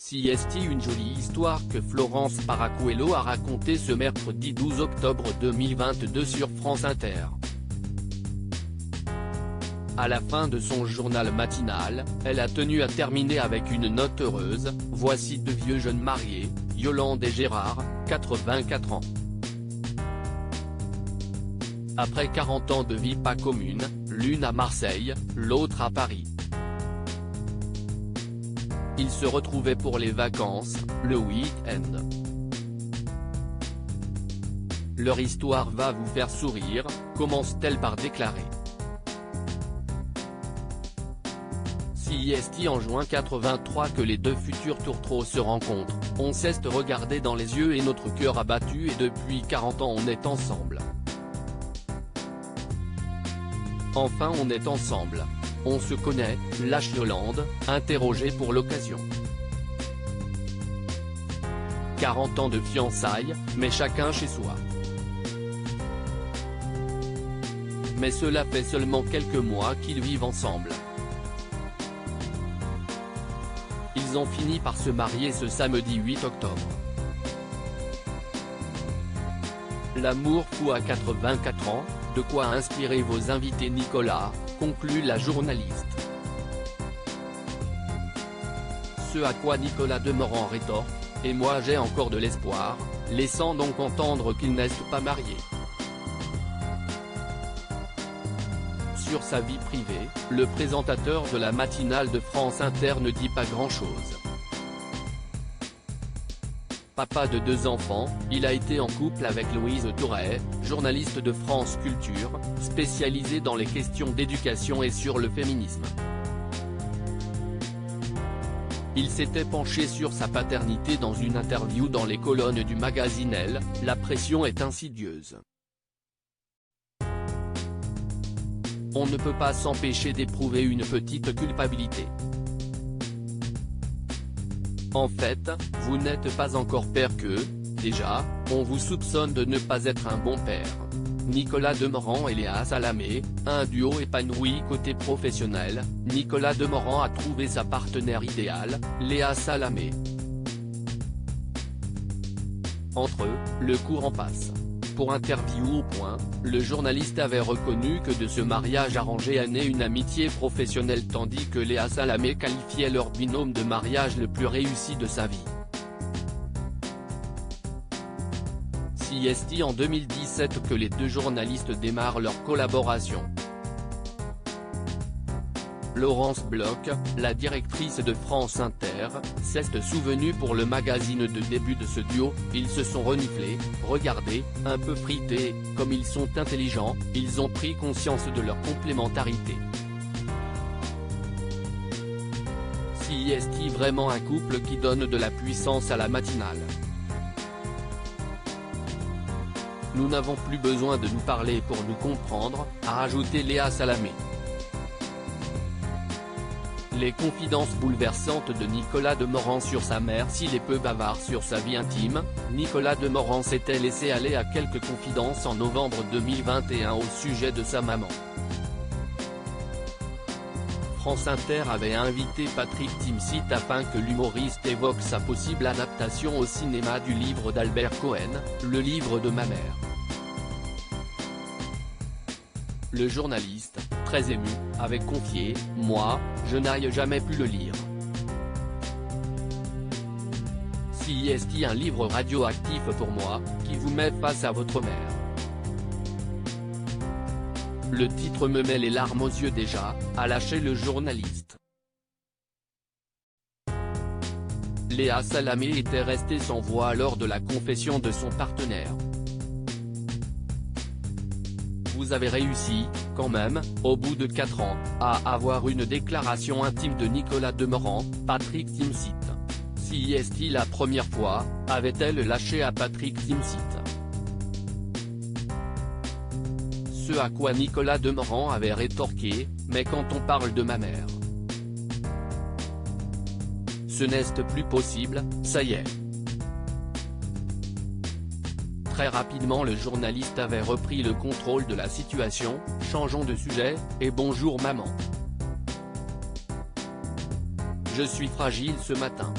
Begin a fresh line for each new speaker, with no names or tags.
CST, une jolie histoire que Florence Paracuello a racontée ce mercredi 12 octobre 2022 sur France Inter. À la fin de son journal matinal, elle a tenu à terminer avec une note heureuse. Voici deux vieux jeunes mariés, Yolande et Gérard, 84 ans. Après 40 ans de vie pas commune, l'une à Marseille, l'autre à Paris. Ils se retrouvaient pour les vacances, le week-end. Leur histoire va vous faire sourire, commence-t-elle par déclarer. CST en juin 83 que les deux futurs tourtereaux se rencontrent, on s'est regardé dans les yeux et notre cœur a battu et depuis 40 ans on est ensemble. Enfin on est ensemble. On se connaît, lâche Yolande, interrogée pour l'occasion. 40 ans de fiançailles, mais chacun chez soi. Mais cela fait seulement quelques mois qu'ils vivent ensemble. Ils ont fini par se marier ce samedi 8 octobre. L'amour fou à 84 ans, de quoi inspirer vos invités Nicolas, conclut la journaliste. Ce à quoi Nicolas Demorand rétorque, et moi j'ai encore de l'espoir, laissant donc entendre qu'ils n'est pas mariés. Sur sa vie privée, le présentateur de la matinale de France Inter ne dit pas grand-chose. Papa de 2 enfants, il a été en couple avec Louise Touret, journaliste de France Culture, spécialisée dans les questions d'éducation et sur le féminisme. Il s'était penché sur sa paternité dans une interview dans les colonnes du magazine Elle, La pression est insidieuse. On ne peut pas s'empêcher d'éprouver une petite culpabilité. En fait, vous n'êtes pas encore père que, déjà, on vous soupçonne de ne pas être un bon père. Nicolas Demorand et Léa Salamé, un duo épanoui côté professionnel. Nicolas Demorand a trouvé sa partenaire idéale, Léa Salamé. Entre eux, le courant passe. Pour Interview au Point, le journaliste avait reconnu que de ce mariage arrangé naît une amitié professionnelle tandis que Léa Salamé qualifiait leur binôme de mariage le plus réussi de sa vie. CST en 2017 que les deux journalistes démarrent leur collaboration. Laurence Bloch, la directrice de France Inter, s'est souvenue pour le magazine de début de ce duo, ils se sont reniflés, regardés, un peu frités, comme ils sont intelligents, ils ont pris conscience de leur complémentarité. CST vraiment un couple qui donne de la puissance à la matinale. Nous n'avons plus besoin de nous parler pour nous comprendre, a rajouté Léa Salamé. Les confidences bouleversantes de Nicolas Demorand sur sa mère. S'il est peu bavard sur sa vie intime, Nicolas Demorand s'était laissé aller à quelques confidences en novembre 2021 au sujet de sa maman. France Inter avait invité Patrick Timsit afin que l'humoriste évoque sa possible adaptation au cinéma du livre d'Albert Cohen, Le livre de ma mère. Le journaliste, très ému, avait confié « Moi, je n'ai jamais pu le lire. CST un livre radioactif pour moi, qui vous met face à votre mère. Le titre me met les larmes aux yeux déjà », a lâché le journaliste. Léa Salamé était restée sans voix lors de la confession de son partenaire. Vous avez réussi, quand même, au bout de 4 ans, à avoir une déclaration intime de Nicolas Demorand, Patrick Timsit. CST la première fois, avait-elle lâché à Patrick Timsit. Ce à quoi Nicolas Demorand avait rétorqué, mais quand on parle de ma mère. Ce n'est plus possible, ça y est. Très rapidement le journaliste avait repris le contrôle de la situation, changeons de sujet, et bonjour maman. Je suis fragile ce matin.